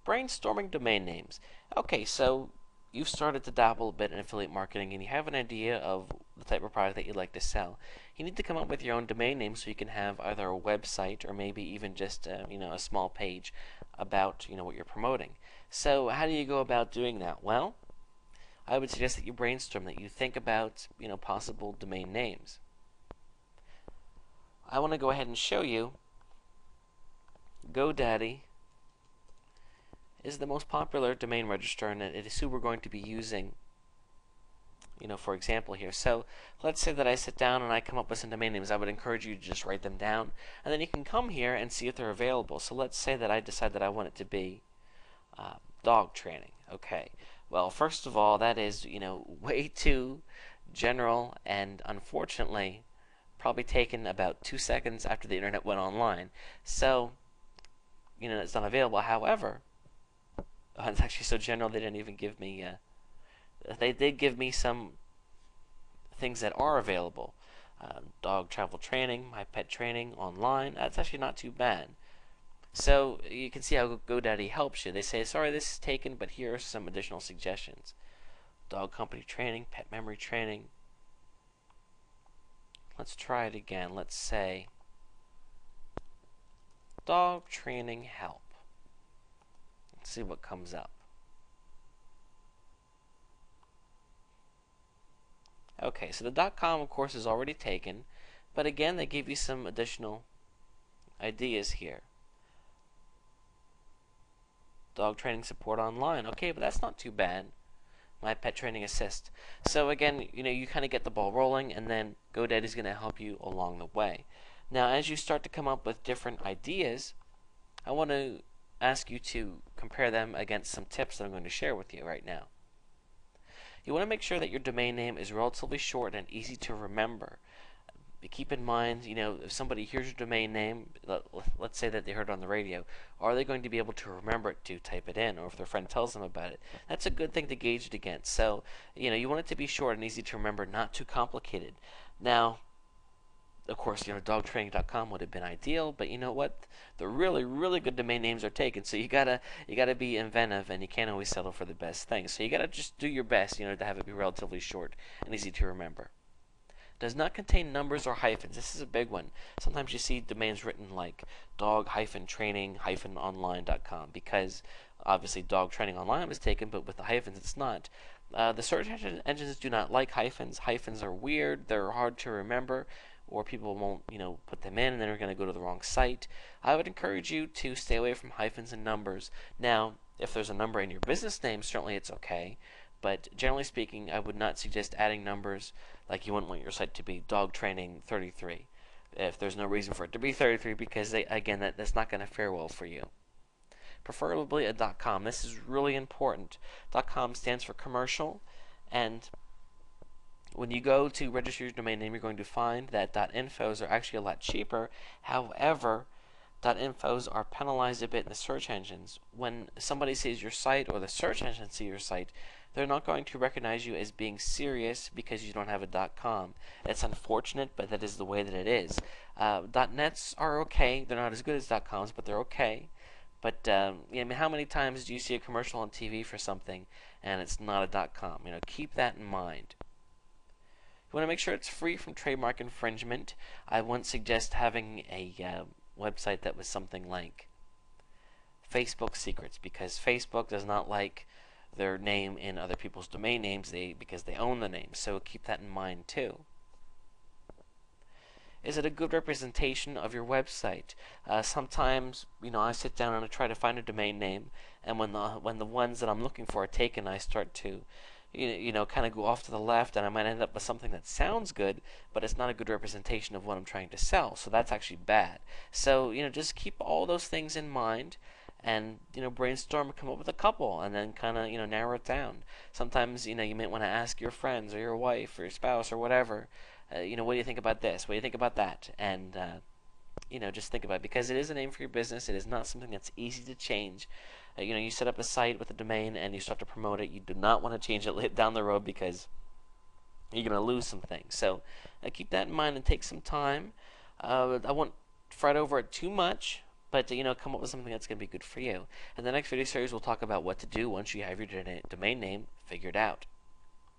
brainstorming domain names. Okay, so you've started to dabble a bit in affiliate marketing and you have an idea of the type of product that you'd like to sell. You need to come up with your own domain name so you can have either a website or maybe even just a small page about what you're promoting. So how do you go about doing that? Well, I would suggest that you brainstorm, that you think about possible domain names. I want to go ahead and show you GoDaddy is the most popular domain registrar, and it is who we're going to be using, for example here. So let's say that I sit down and I come up with some domain names. I would encourage you to just write them down, and then you can come here and see if they're available. So let's say that I decide that I want it to be dog training. Okay. Well, first of all, that is way too general, and unfortunately, probably taken about 2 seconds after the internet went online. So it's not available. However, it's actually so general they didn't even give me. They did give me some things that are available. Dog travel training, my pet training online. That's actually not too bad. So you can see how GoDaddy helps you. They say, sorry, this is taken, but here are some additional suggestions. Dog company training, pet memory training. Let's try it again. Let's say dog training help. Let's see what comes up. Okay, so the .com, of course, is already taken, but again, they give you some additional ideas here. Dog training support online. Okay, but that's not too bad. My pet training assist. So again, you kind of get the ball rolling, and then GoDaddy is going to help you along the way. Now, as you start to come up with different ideas, I want to ask you to compare them against some tips that I'm going to share with you right now. You want to make sure that your domain name is relatively short and easy to remember. Keep in mind, if somebody hears your domain name, let's say that they heard it on the radio, are they going to be able to remember it to type it in, or if their friend tells them about it? That's a good thing to gauge it against. So, you want it to be short and easy to remember, not too complicated. Now, of course, dogtraining.com would have been ideal, but you know what? The really, really good domain names are taken, so you gotta be inventive, and you can't always settle for the best thing. So you gotta just do your best, to have it be relatively short and easy to remember. Does not contain numbers or hyphens. This is a big one. Sometimes you see domains written like dog-training-online.com because obviously dog training online was taken, but with the hyphens it's not. The search engines do not like hyphens. Hyphens are weird. They're hard to remember, or people won't, put them in, and then they're going to go to the wrong site. I would encourage you to stay away from hyphens and numbers. Now, if there's a number in your business name, certainly it's okay. But generally speaking, I would not suggest adding numbers, like you wouldn't want your site to be dog training 33 if there's no reason for it to be 33, because that's not going to fare well for you. Preferably a .com. This is really important. .com stands for commercial, and when you go to register your domain name, you're going to find that .infos are actually a lot cheaper. However, .infos are penalized a bit in the search engines. When somebody sees your site, or the search engines see your site, they're not going to recognize you as being serious because you don't have a .com. It's unfortunate, but that is the way that it is. .nets are okay. They're not as good as .coms, but they're okay. But how many times do you see a commercial on TV for something and it's not a .com? Keep that in mind. You want to make sure it's free from trademark infringement. I wouldn't suggest having a website that was something like Facebook Secrets, because Facebook does not like their name in other people's domain names because they own the name. So keep that in mind too. Is it a good representation of your website? Sometimes, I sit down and I try to find a domain name, and when the ones that I'm looking for are taken, I start to kind of go off to the left, and I might end up with something that sounds good, but it's not a good representation of what I'm trying to sell. So that's actually bad. So just keep all those things in mind, and brainstorm and come up with a couple, and then kind of narrow it down. Sometimes you might want to ask your friends or your wife or your spouse or whatever, what do you think about this? What do you think about that? And just think about it, because it is a name for your business. It is not something that's easy to change. You set up a site with a domain and you start to promote it. You do not want to change it down the road because you're going to lose some things. So keep that in mind and take some time. I won't fret over it too much, But come up with something that's going to be good for you. In the next video series, we'll talk about what to do once you have your domain name figured out.